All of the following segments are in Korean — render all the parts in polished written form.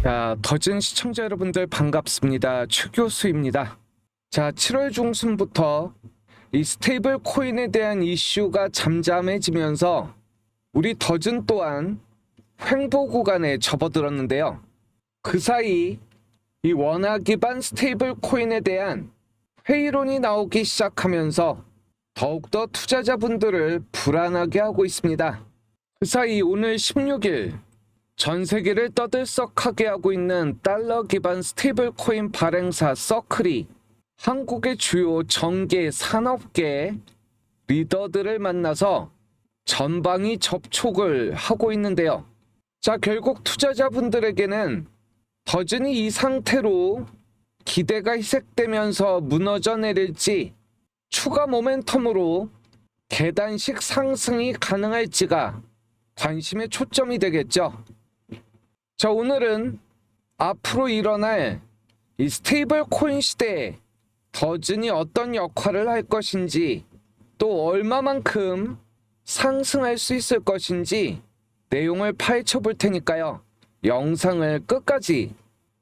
자, 더즌 시청자 여러분들 반갑습니다. 최 교수입니다. 자, 7월 중순부터 이 스테이블 코인에 대한 이슈가 잠잠해지면서 우리 더즌 또한 횡보 구간에 접어들었는데요. 그 사이 이 원화 기반 스테이블 코인에 대한 회의론이 나오기 시작하면서 더욱더 투자자분들을 불안하게 하고 있습니다. 그 사이 오늘 16일 전 세계를 떠들썩하게 하고 있는 달러 기반 스테이블 코인 발행사 서클이 한국의 주요 정계 산업계 리더들을 만나서 전방위 접촉을 하고 있는데요. 자, 결국 투자자분들에게는 더즌이 이 상태로 기대가 희색되면서 무너져 내릴지 추가 모멘텀으로 계단식 상승이 가능할지가 관심의 초점이 되겠죠. 자, 오늘은 앞으로 일어날 이 스테이블 코인 시대에 더즌이 어떤 역할을 할 것인지, 또 얼마만큼 상승할 수 있을 것인지 내용을 파헤쳐 볼 테니까요. 영상을 끝까지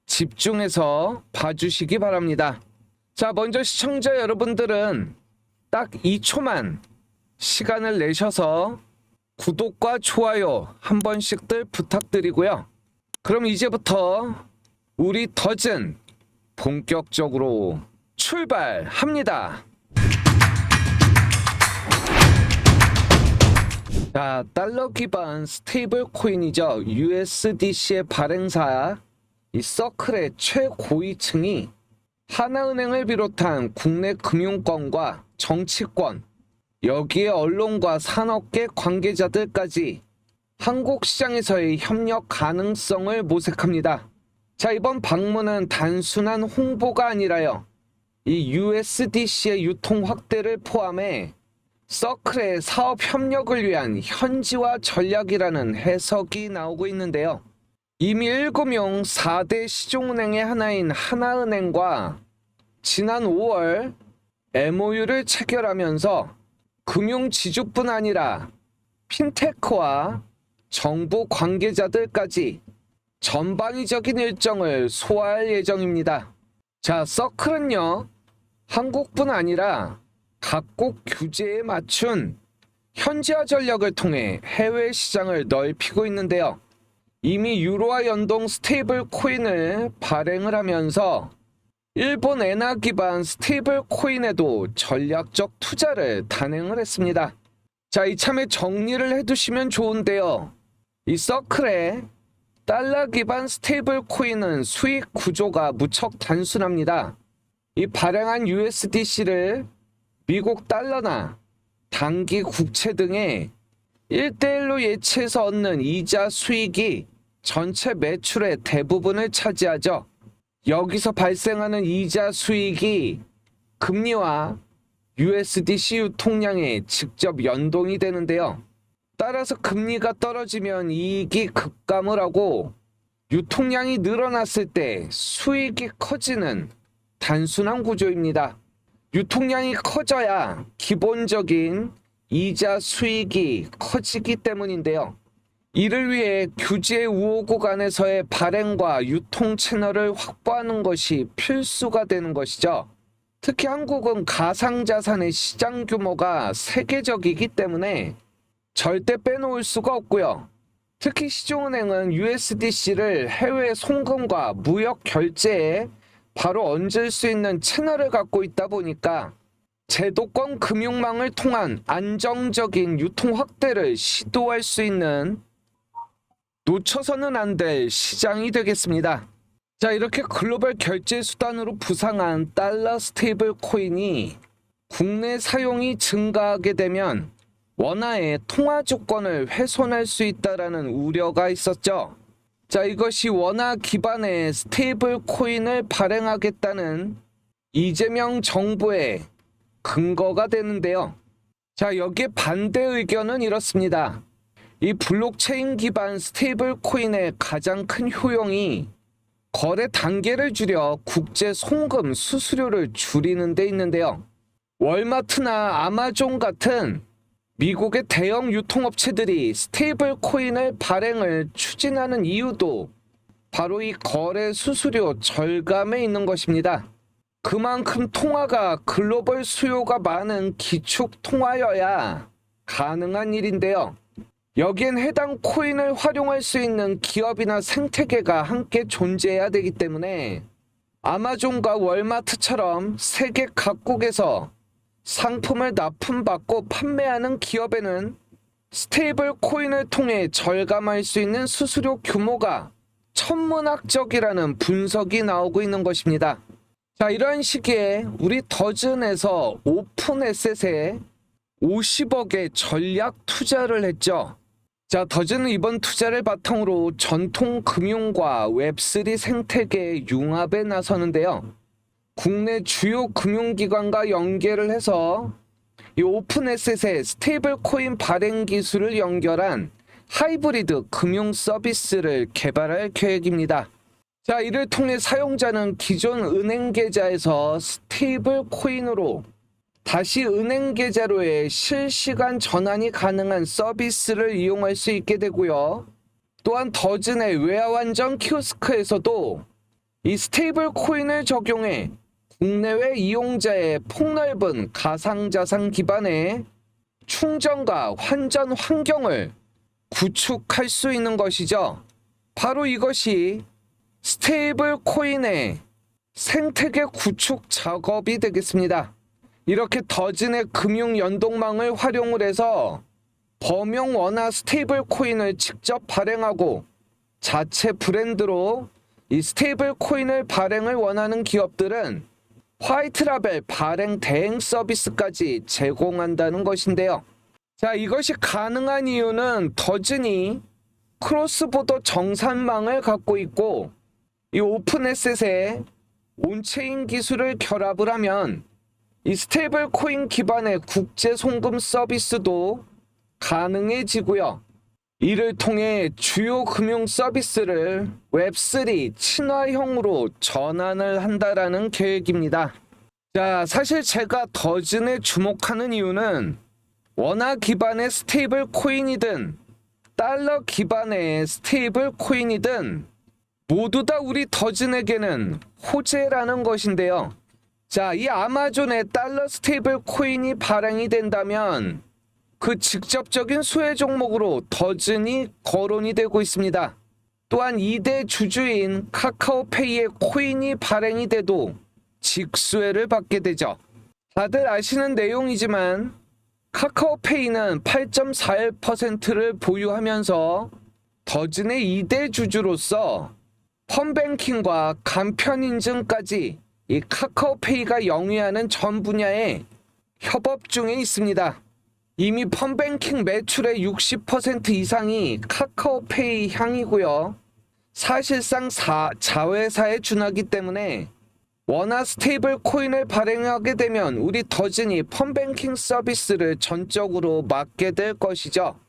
집중해서 봐주시기 바랍니다. 자, 먼저 시청자 여러분들은 딱 2초만 시간을 내셔서 구독과 좋아요 한 번씩들 부탁드리고요. 그럼 이제부터 우리 더즌 본격적으로 출발합니다. 자, 달러 기반 스테이블 코인이죠. USDC의 발행사 이 서클의 최고위층이 하나은행을 비롯한 국내 금융권과 정치권, 여기에 언론과 산업계 관계자들까지 한국 시장에서의 협력 가능성을 모색합니다. 자, 이번 방문은 단순한 홍보가 아니라요, 이 USDC의 유통 확대를 포함해 서클의 사업 협력을 위한 현지화 전략이라는 해석이 나오고 있는데요. 이미 1금융 4대 시중은행의 하나인 하나은행과 지난 5월 MOU를 체결하면서 금융 지주뿐 아니라 핀테크와 정부 관계자들까지 전방위적인 일정을 소화할 예정입니다. 자, 서클은요, 한국뿐 아니라 각국 규제에 맞춘 현지화 전략을 통해 해외 시장을 넓히고 있는데요. 이미 유로화 연동 스테이블 코인을 발행을 하면서 일본 엔화 기반 스테이블 코인에도 전략적 투자를 단행을 했습니다. 자, 이참에 정리를 해두시면 좋은데요. 이 서클의 달러 기반 스테이블 코인은 수익 구조가 무척 단순합니다. 이 발행한 USDC를 미국 달러나 단기 국채 등의 1대1로 예치해서 얻는 이자 수익이 전체 매출의 대부분을 차지하죠. 여기서 발생하는 이자 수익이 금리와 USDC 유통량에 직접 연동이 되는데요. 따라서 금리가 떨어지면 이익이 급감을 하고 유통량이 늘어났을 때 수익이 커지는 단순한 구조입니다. 유통량이 커져야 기본적인 이자 수익이 커지기 때문인데요. 이를 위해 규제 우호 구간에서의 발행과 유통 채널을 확보하는 것이 필수가 되는 것이죠. 특히 한국은 가상자산의 시장 규모가 세계적이기 때문에 절대 빼놓을 수가 없고요. 특히 시중은행은 USDC를 해외 송금과 무역 결제에 바로 얹을 수 있는 채널을 갖고 있다 보니까 제도권 금융망을 통한 안정적인 유통 확대를 시도할 수 있는 놓쳐서는 안 될 시장이 되겠습니다. 자, 이렇게 글로벌 결제 수단으로 부상한 달러 스테이블 코인이 국내 사용이 증가하게 되면 원화의 통화 조건을 훼손할 수 있다라는 우려가 있었죠. 자, 이것이 원화 기반의 스테이블 코인을 발행하겠다는 이재명 정부의 근거가 되는데요. 자, 여기에 반대 의견은 이렇습니다. 이 블록체인 기반 스테이블 코인의 가장 큰 효용이 거래 단계를 줄여 국제 송금 수수료를 줄이는 데 있는데요. 월마트나 아마존 같은 미국의 대형 유통업체들이 스테이블 코인을 발행을 추진하는 이유도 바로 이 거래 수수료 절감에 있는 것입니다. 그만큼 통화가 글로벌 수요가 많은 기축 통화여야 가능한 일인데요. 여기엔 해당 코인을 활용할 수 있는 기업이나 생태계가 함께 존재해야 되기 때문에 아마존과 월마트처럼 세계 각국에서 상품을 납품받고 판매하는 기업에는 스테이블 코인을 통해 절감할 수 있는 수수료 규모가 천문학적이라는 분석이 나오고 있는 것입니다. 자, 이런 시기에 우리 더즌에서 오픈에셋에 50억의 전략 투자를 했죠. 자, 더즌은 이번 투자를 바탕으로 전통 금융과 웹3 생태계 융합에 나서는데요. 국내 주요 금융기관과 연계를 해서 이 오픈에셋의 스테이블 코인 발행 기술을 연결한 하이브리드 금융 서비스를 개발할 계획입니다. 자, 이를 통해 사용자는 기존 은행 계좌에서 스테이블 코인으로 다시 은행 계좌로의 실시간 전환이 가능한 서비스를 이용할 수 있게 되고요. 또한 더즌의 외화환전 키오스크에서도 이 스테이블 코인을 적용해 국내외 이용자의 폭넓은 가상자산 기반의 충전과 환전 환경을 구축할 수 있는 것이죠. 바로 이것이 스테이블 코인의 생태계 구축 작업이 되겠습니다. 이렇게 더즌의 금융 연동망을 활용을 해서 범용 원화 스테이블 코인을 직접 발행하고 자체 브랜드로 이 스테이블 코인을 발행을 원하는 기업들은 화이트라벨 발행 대행 서비스까지 제공한다는 것인데요. 자, 이것이 가능한 이유는 더즌이 크로스보더 정산망을 갖고 있고 이 오픈에셋에 온체인 기술을 결합을 하면 이 스테이블 코인 기반의 국제 송금 서비스도 가능해지고요. 이를 통해 주요 금융 서비스를 웹3 친화형으로 전환을 한다라는 계획입니다. 자, 사실 제가 더즌에 주목하는 이유는 원화 기반의 스테이블 코인이든 달러 기반의 스테이블 코인이든 모두 다 우리 더즌에게는 호재라는 것인데요. 자, 이 아마존의 달러 스테이블 코인이 발행이 된다면 그 직접적인 수혜 종목으로 더즌이 거론이 되고 있습니다. 또한 2대 주주인 카카오페이의 코인이 발행이 돼도 직수혜를 받게 되죠. 다들 아시는 내용이지만 카카오페이는 8.41%를 보유하면서 더즌의 2대 주주로서 펀뱅킹과 간편 인증까지 이 카카오페이가 영위하는 전 분야에 협업 중에 있습니다. 이미 펀뱅킹 매출의 60% 이상이 카카오페이 향이고요. 사실상 자회사에 준하기 때문에 원화 스테이블 코인을 발행하게 되면 우리 더즌이 펀뱅킹 서비스를 전적으로 맡게 될 것이죠.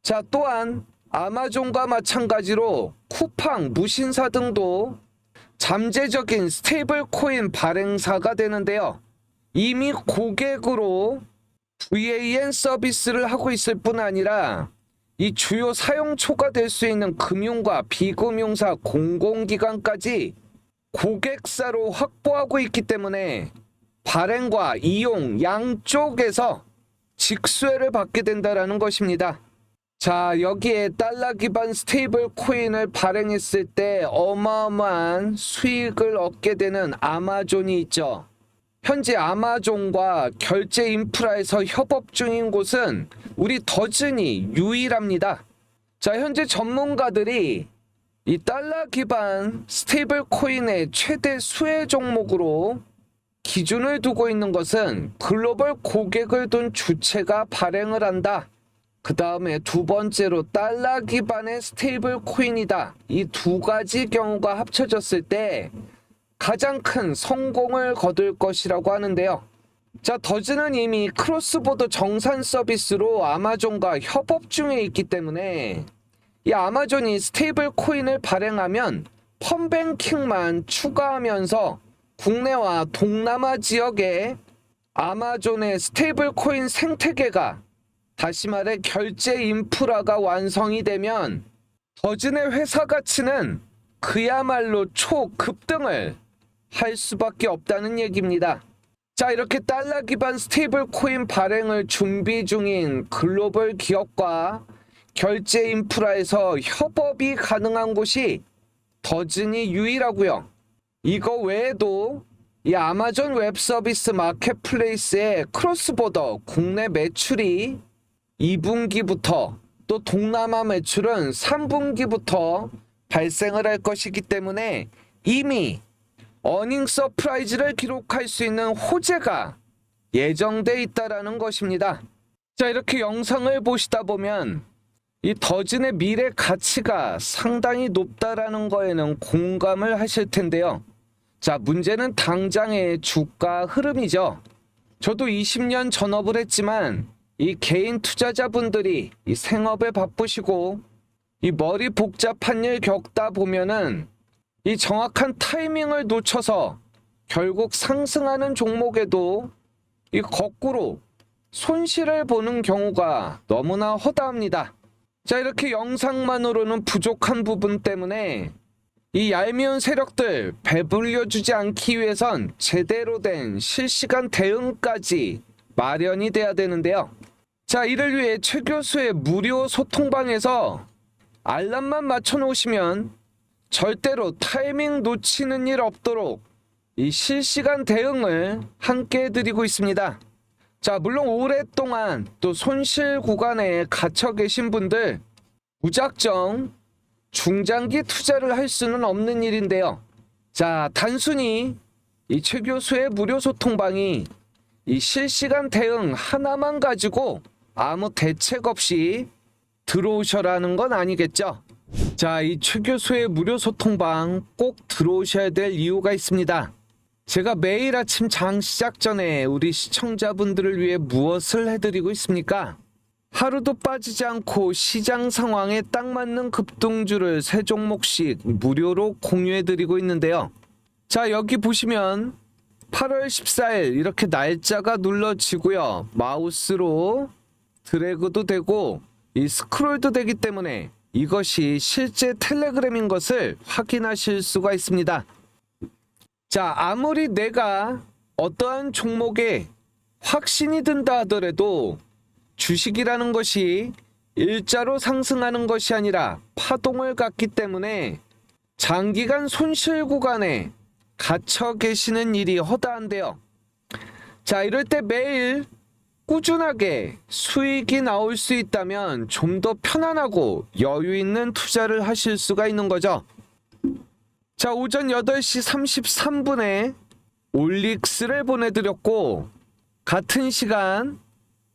자, 또한 아마존과 마찬가지로 쿠팡, 무신사 등도 잠재적인 스테이블 코인 발행사가 되는데요. 이미 고객으로 VAN 서비스를 하고 있을 뿐 아니라 이 주요 사용처가 될 수 있는 금융과 비금융사 공공기관까지 고객사로 확보하고 있기 때문에 발행과 이용 양쪽에서 직수혜를 받게 된다는 것입니다. 자, 여기에 달러 기반 스테이블 코인을 발행했을 때 어마어마한 수익을 얻게 되는 아마존이 있죠. 현재 아마존과 결제 인프라에서 협업 중인 곳은 우리 더즌이 유일합니다. 자, 현재 전문가들이 이 달러 기반 스테이블 코인의 최대 수혜 종목으로 기준을 두고 있는 것은 글로벌 고객을 둔 주체가 발행을 한다. 그 다음에 두 번째로 달러 기반의 스테이블 코인이다. 이 두 가지 경우가 합쳐졌을 때 가장 큰 성공을 거둘 것이라고 하는데요. 자, 더즌은 이미 크로스보더 정산 서비스로 아마존과 협업 중에 있기 때문에 이 아마존이 스테이블 코인을 발행하면 펀뱅킹만 추가하면서 국내와 동남아 지역에 아마존의 스테이블 코인 생태계가, 다시 말해 결제 인프라가 완성이 되면 더즌의 회사 가치는 100억 달러를 넘게 될 것이라고 합니다. 자, 이것이 가능한 이유는 더즌이 그야말로 초급등을 할 수밖에 없다는 얘기입니다. 자, 이렇게 달러 기반 스테이블 코인 발행을 준비 중인 글로벌 기업과 결제 인프라에서 협업이 가능한 곳이 더즌이 유일하고요. 이거 외에도 이 아마존 웹 서비스 마켓플레이스의 크로스보더 국내 매출이 2분기부터 또 동남아 매출은 3분기부터 발생을 할 것이기 때문에 이미 어닝 서프라이즈를 기록할 수 있는 호재가 예정돼 있다라는 것입니다. 자, 이렇게 영상을 보시다 보면 이 더즌의 미래 가치가 상당히 높다라는 거에는 공감을 하실 텐데요. 자, 문제는 당장의 주가 흐름이죠. 저도 20년 전업을 했지만 이 개인 투자자분들이 이 생업에 바쁘시고 이 머리 복잡한 일 겪다 보면은 이 정확한 타이밍을 놓쳐서 결국 상승하는 종목에도 이 거꾸로 손실을 보는 경우가 너무나 허다합니다. 자, 이렇게 영상만으로는 부족한 부분 때문에 이 얄미운 세력들 배불려주지 않기 위해선 제대로 된 실시간 대응까지 마련이 돼야 되는데요. 자, 이를 위해 최 교수의 무료 소통방에서 알람만 맞춰 놓으시면 절대로 타이밍 놓치는 일 없도록 이 실시간 대응을 함께 해드리고 있습니다. 자, 물론 오랫동안 또 손실 구간에 갇혀 계신 분들 무작정 중장기 투자를 할 수는 없는 일인데요. 자, 단순히 이 최 교수의 무료 소통방이 이 실시간 대응 하나만 가지고 아무 대책 없이 들어오셔라는 건 아니겠죠? 자, 이 최 교수의 무료 소통방 꼭 들어오셔야 될 이유가 있습니다. 제가 매일 아침 장 시작 전에 우리 시청자분들을 위해 무엇을 해드리고 있습니까? 하루도 빠지지 않고 시장 상황에 딱 맞는 급등주를 3종목씩 무료로 공유해드리고 있는데요. 자, 여기 보시면 8월 14일 이렇게 날짜가 눌러지고요. 마우스로 드래그도 되고 이 스크롤도 되기 때문에 이것이 실제 텔레그램인 것을 확인하실 수가 있습니다. 자, 아무리 내가 어떠한 종목에 확신이 든다 하더라도 주식이라는 것이 일자로 상승하는 것이 아니라 파동을 갖기 때문에 장기간 손실 구간에 갇혀 계시는 일이 허다한데요. 자, 이럴 때 매일 꾸준하게 수익이 나올 수 있다면 좀 더 편안하고 여유 있는 투자를 하실 수가 있는 거죠. 자, 오전 8시 33분에 올릭스를 보내드렸고 같은 시간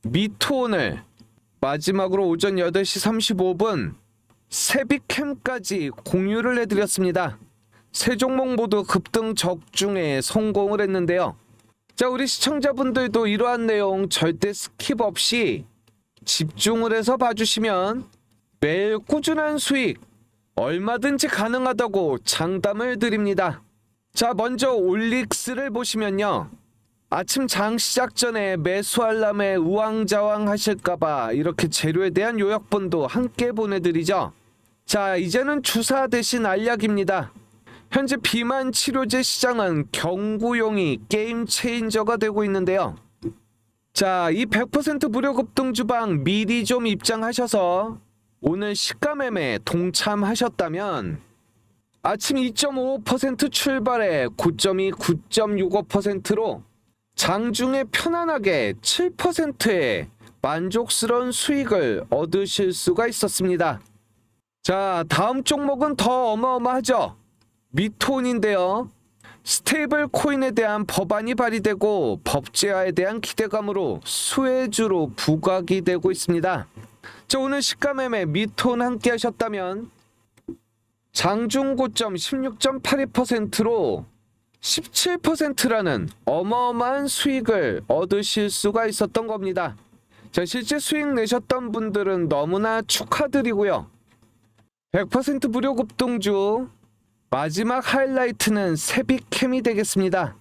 미토온을 마지막으로 오전 8시 35분 세비캠까지 공유를 해드렸습니다. 세 종목 모두 급등 적중에 성공을 했는데요. 자, 우리 시청자분들도 이러한 내용 절대 스킵 없이 집중을 해서 봐주시면 매일 꾸준한 수익 얼마든지 가능하다고 장담을 드립니다. 자, 먼저 올릭스를 보시면요. 아침 장 시작 전에 매수 알람에 우왕좌왕 하실까봐 이렇게 재료에 대한 요약본도 함께 보내드리죠. 자, 이제는 주사 대신 알약입니다. 현재 비만 치료제 시장은 경구용이 게임 체인저가 되고 있는데요. 자, 이 100% 무료 급등 주방 미리 좀 입장하셔서 오늘 시가 매매 동참하셨다면 아침 2.55% 출발에 9.2, 9.65%로 장중에 편안하게 7%의 만족스러운 수익을 얻으실 수가 있었습니다. 자, 다음 종목은 더 어마어마하죠. 미토온인데요. 스테이블 코인에 대한 법안이 발의되고 법제화에 대한 기대감으로 수혜주로 부각이 되고 있습니다. 자, 오늘 시가 매매 미토온 함께 하셨다면 장중 고점 16.82%로 17%라는 어마어마한 수익을 얻으실 수가 있었던 겁니다. 자, 실제 수익 내셨던 분들은 너무나 축하드리고요. 100% 무료 급등주 마지막 하이라이트는 세비캠이 되겠습니다.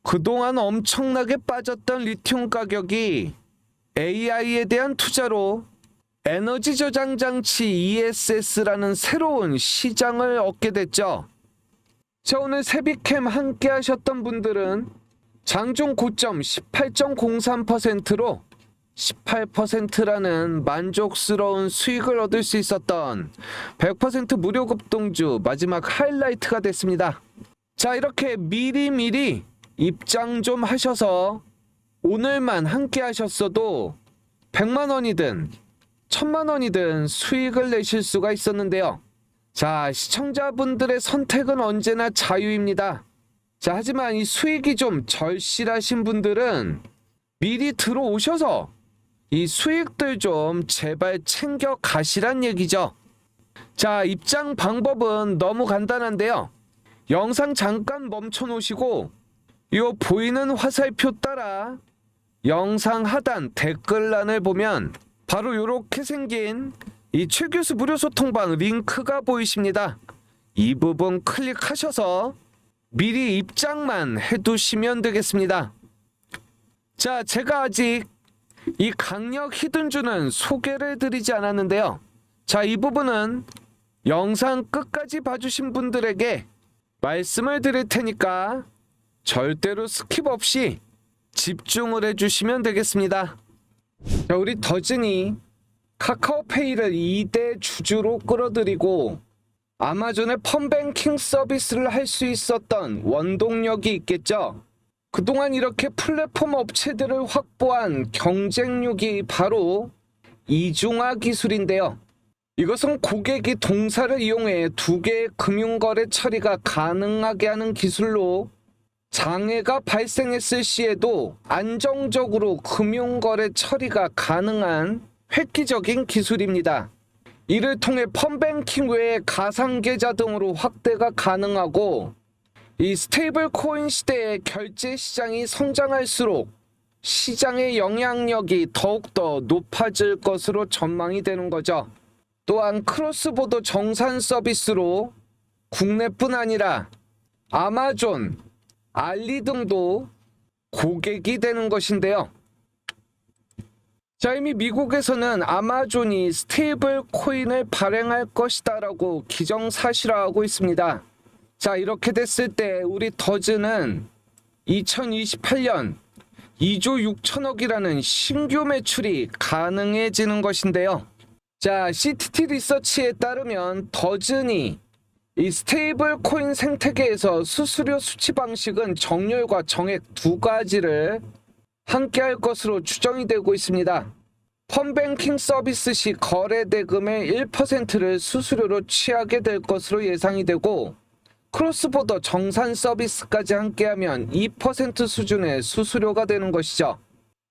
그동안 엄청나게 빠졌던 리튬 가격이 AI에 대한 투자로 에너지 저장 장치 ESS라는 새로운 시장을 얻게 됐죠. 자, 오늘 세비캠 함께 하셨던 분들은 장중 고점 18.03%로 18%라는 만족스러운 수익을 얻을 수 있었던 100% 무료 급동주 마지막 하이라이트가 됐습니다. 자, 이렇게 미리미리 입장 좀 하셔서 오늘만 함께 하셨어도 100만 원이든 1000만 원이든 수익을 내실 수가 있었는데요. 자, 시청자분들의 선택은 언제나 자유입니다. 자, 하지만 이 수익이 좀 절실하신 분들은 미리 들어오셔서 이 수익들 좀 제발 챙겨 가시란 얘기죠. 자, 입장 방법은 너무 간단한데요. 영상 잠깐 멈춰 놓으시고 이 보이는 화살표 따라 영상 하단 댓글란을 보면 바로 이렇게 생긴 이 최교수 무료 소통방 링크가 보이십니다. 이 부분 클릭하셔서 미리 입장만 해두시면 되겠습니다. 자, 제가 아직 이 강력 히든주는 소개를 드리지 않았는데요. 자, 이 부분은 영상 끝까지 봐주신 분들에게 말씀을 드릴 테니까 절대로 스킵 없이 집중을 해주시면 되겠습니다. 자, 우리 더진이 카카오페이를 2대 주주로 끌어들이고 아마존의 펀뱅킹 서비스를 할 수 있었던 원동력이 있겠죠. 그동안 이렇게 플랫폼 업체들을 확보한 경쟁력이 바로 이중화 기술인데요. 이것은 고객이 동사를 이용해 두 개의 금융거래 처리가 가능하게 하는 기술로 장애가 발생했을 시에도 안정적으로 금융거래 처리가 가능한 획기적인 기술입니다. 이를 통해 펀뱅킹 외에 가상계좌 등으로 확대가 가능하고 이 스테이블 코인 시대의 결제 시장이 성장할수록 시장의 영향력이 더욱더 높아질 것으로 전망이 되는 거죠. 또한 크로스보더 정산 서비스로 국내뿐 아니라 아마존, 알리 등도 고객이 되는 것인데요. 자, 이미 미국에서는 아마존이 스테이블 코인을 발행할 것이다 라고 기정사실화하고 있습니다. 자, 이렇게 됐을 때 우리 더즈는 2028년 2조 6천억이라는 신규 매출이 가능해지는 것인데요. 자, CTT 리서치에 따르면 더즈니 이 스테이블 코인 생태계에서 수수료 수치 방식은 정률과 정액 두 가지를 함께 할 것으로 추정이 되고 있습니다. 펀뱅킹 서비스 시 거래 대금의 1%를 수수료로 취하게 될 것으로 예상이 되고 크로스보더 정산 서비스까지 함께하면 2% 수준의 수수료가 되는 것이죠.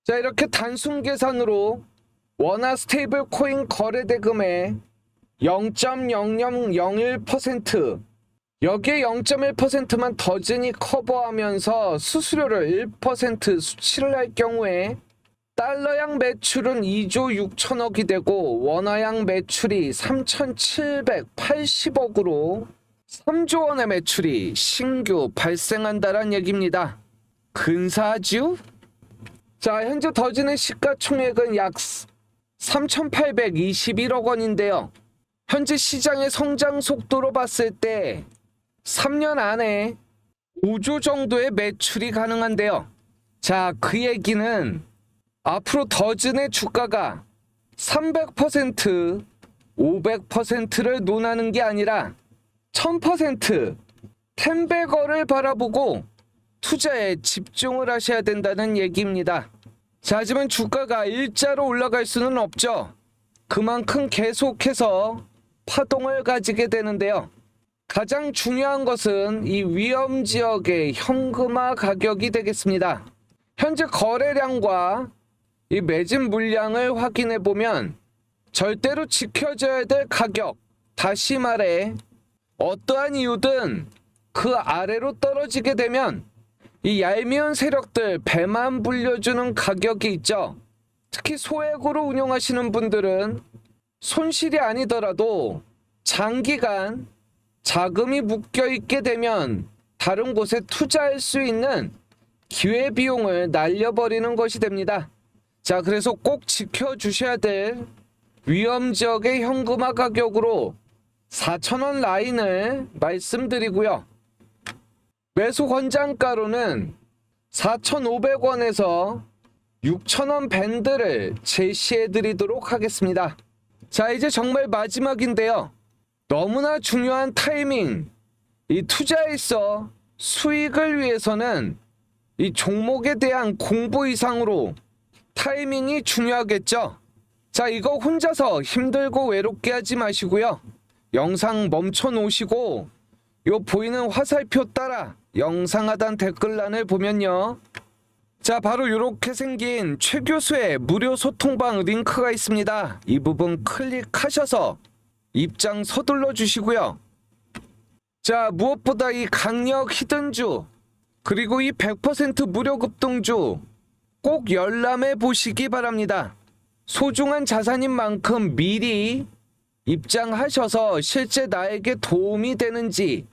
자, 이렇게 단순 계산으로 원화 스테이블 코인 거래 대금의 0.0001% 여기에 0.1%만 더진이 커버하면서 수수료를 1% 수치를 할 경우에 달러양 매출은 2조 6천억이 되고 원화양 매출이 3,780억으로 3조 원의 매출이 신규 발생한다는 얘기입니다. 근사하죠? 자, 현재 더진의 시가총액은 약 3,821억 원인데요. 현재 시장의 성장 속도로 봤을 때 3년 안에 5조 정도의 매출이 가능한데요. 자, 그 얘기는 앞으로 더진의 주가가 300%, 500%를 논하는 게 아니라 1000%, 10배거를 바라보고 투자에 집중을 하셔야 된다는 얘기입니다. 자, 하지만 주가가 일자로 올라갈 수는 없죠. 그만큼 계속해서 파동을 가지게 되는데요. 가장 중요한 것은 이 위험 지역의 현금화 가격이 되겠습니다. 현재 거래량과 이 매진 물량을 확인해 보면 절대로 지켜져야 될 가격, 다시 말해 어떠한 이유든 그 아래로 떨어지게 되면 이 얄미운 세력들 배만 불려주는 가격이 있죠. 특히 소액으로 운용하시는 분들은 손실이 아니더라도 장기간 자금이 묶여 있게 되면 다른 곳에 투자할 수 있는 기회비용을 날려버리는 것이 됩니다. 자, 그래서 꼭 지켜주셔야 될 위험 지역의 현금화 가격으로 4,000원 라인을 말씀드리고요. 매수 권장가로는 4,500원에서 6,000원 밴드를 제시해 드리도록 하겠습니다. 자, 이제 정말 마지막인데요. 너무나 중요한 타이밍. 이 투자에 있어 수익을 위해서는 이 종목에 대한 공부 이상으로 타이밍이 중요하겠죠. 자, 이거 혼자서 힘들고 외롭게 하지 마시고요. 영상 멈춰 놓으시고 요 보이는 화살표 따라 영상 하단 댓글란을 보면요. 자, 바로 이렇게 생긴 최 교수의 무료 소통방 링크가 있습니다. 이 부분 클릭하셔서 입장 서둘러 주시고요. 자, 무엇보다 이 강력 히든주 그리고 이 100% 무료 급등주 꼭 열람해 보시기 바랍니다. 소중한 자산인 만큼 미리 입장하셔서 실제 나에게 도움이 되는지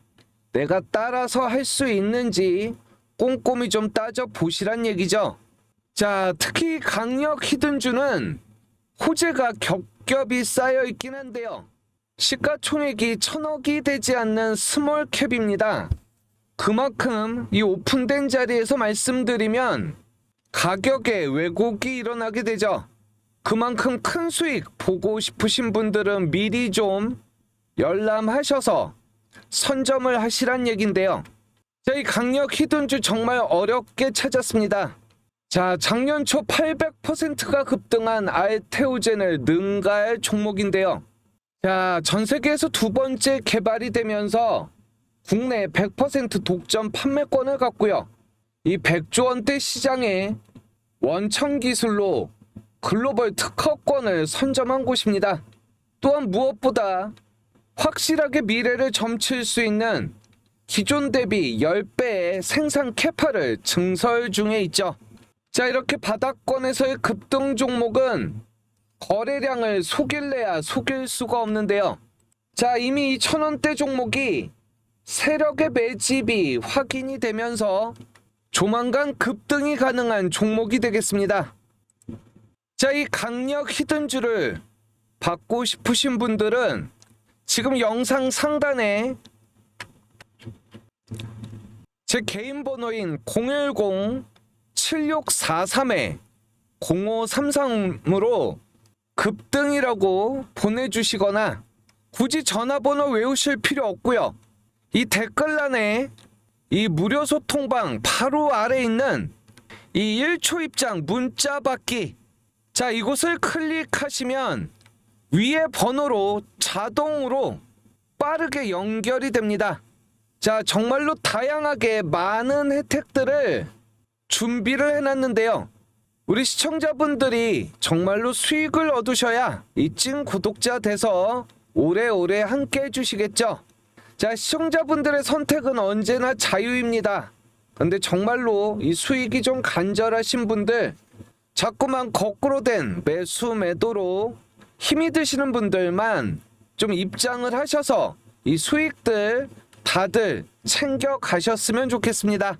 내가 따라서 할 수 있는지 꼼꼼히 좀 따져 보시란 얘기죠. 자, 특히 강력 히든주는 호재가 겹겹이 쌓여 있긴 한데요. 시가총액이 1,000억이 되지 않는 스몰캡입니다. 그만큼 이 오픈된 자리에서 말씀드리면 가격에 왜곡이 일어나게 되죠. 그만큼 큰 수익 보고 싶으신 분들은 미리 좀 열람하셔서 선점을 하시란 얘긴데요. 자, 이 강력 히든주 정말 어렵게 찾았습니다. 자, 작년 초 800%가 급등한 알테오젠을 능가할 종목인데요. 자, 전 세계에서 두 번째 개발이 되면서 국내 100% 독점 판매권을 갖고요. 이 100조 원대 시장에 원천 기술로 글로벌 특허권을 선점한 곳입니다. 또한 무엇보다 확실하게 미래를 점칠 수 있는 기존 대비 10배의 생산 캐파를 증설 중에 있죠. 자, 이렇게 바닥권에서의 급등 종목은 거래량을 속일래야 속일 수가 없는데요. 자, 이미 1,000원대 종목이 세력의 매집이 확인이 되면서 조만간 급등이 가능한 종목이 되겠습니다. 자, 이 강력 히든주를 받고 싶으신 분들은 지금 영상 상단에 제 개인 번호인 010-7643-0533으로 급등이라고 보내주시거나 굳이 전화번호 외우실 필요 없고요. 이 댓글란에 이 무료 소통방 바로 아래 있는 이 1초 입장 문자 받기, 자, 이곳을 클릭하시면 위에 번호로 자동으로 빠르게 연결이 됩니다. 자, 정말로 다양하게 많은 혜택들을 준비를 해놨는데요. 우리 시청자분들이 정말로 수익을 얻으셔야 이 찐 구독자 돼서 오래오래 함께 해주시겠죠. 자, 시청자분들의 선택은 언제나 자유입니다. 근데 정말로 이 수익이 좀 간절하신 분들, 자꾸만 거꾸로 된 매수 매도로 힘이 드시는 분들만 좀 입장을 하셔서 이 수익들 다들 챙겨 가셨으면 좋겠습니다.